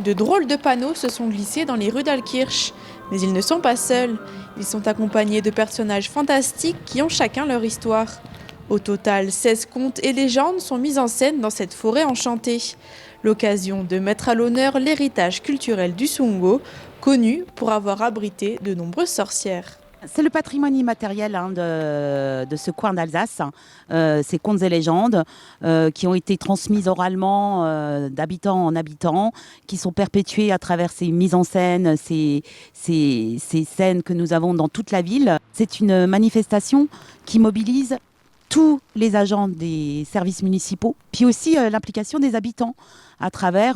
De drôles de panneaux se sont glissés dans les rues d'Alkirch. Mais ils ne sont pas seuls. Ils sont accompagnés de personnages fantastiques qui ont chacun leur histoire. Au total, 16 contes et légendes sont mis en scène dans cette forêt enchantée. L'occasion de mettre à l'honneur l'héritage culturel du Sungo, connu pour avoir abrité de nombreuses sorcières. C'est le patrimoine immatériel de ce coin d'Alsace, ces contes et légendes qui ont été transmises oralement d'habitant en habitant, qui sont perpétuées à travers ces mises en scène, ces scènes que nous avons dans toute la ville. C'est une manifestation qui mobilise tous les agents des services municipaux, puis aussi l'implication des habitants à travers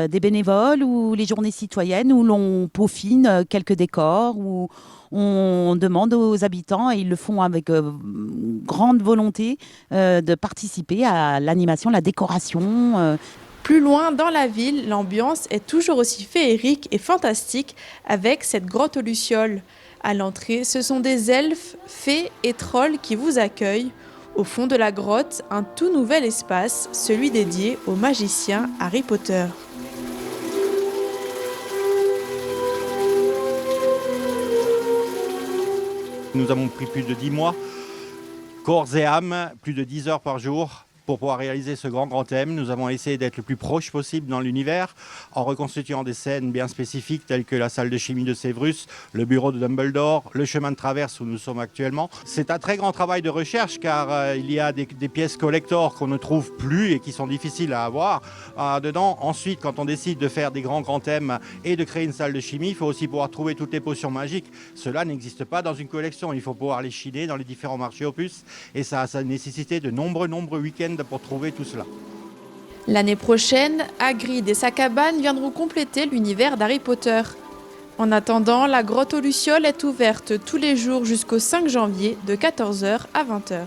des bénévoles ou les journées citoyennes où l'on peaufine quelques décors, où on demande aux habitants, et ils le font avec grande volonté, de participer à l'animation, la décoration. Plus loin dans la ville, l'ambiance est toujours aussi féerique et fantastique avec cette grotte aux lucioles. À l'entrée, ce sont des elfes, fées et trolls qui vous accueillent. Au fond de la grotte, un tout nouvel espace, celui dédié au magicien Harry Potter. Nous avons pris plus de 10 mois, corps et âme, plus de 10 heures par jour pour pouvoir réaliser ce grand thème. Nous avons essayé d'être le plus proche possible dans l'univers en reconstituant des scènes bien spécifiques telles que la salle de chimie de Sévrus, le bureau de Dumbledore, le chemin de traverse où nous sommes actuellement. C'est un très grand travail de recherche car il y a des pièces collector qu'on ne trouve plus et qui sont difficiles à avoir dedans. Ensuite, quand on décide de faire des grands thèmes et de créer une salle de chimie, il faut aussi pouvoir trouver toutes les potions magiques. Cela n'existe pas dans une collection. Il faut pouvoir les chiner dans les différents marchés aux puces et ça a nécessité de nombreux week-ends pour trouver tout cela. L'année prochaine, Hagrid et sa cabane viendront compléter l'univers d'Harry Potter. En attendant, la grotte aux lucioles est ouverte tous les jours jusqu'au 5 janvier de 14h à 20h.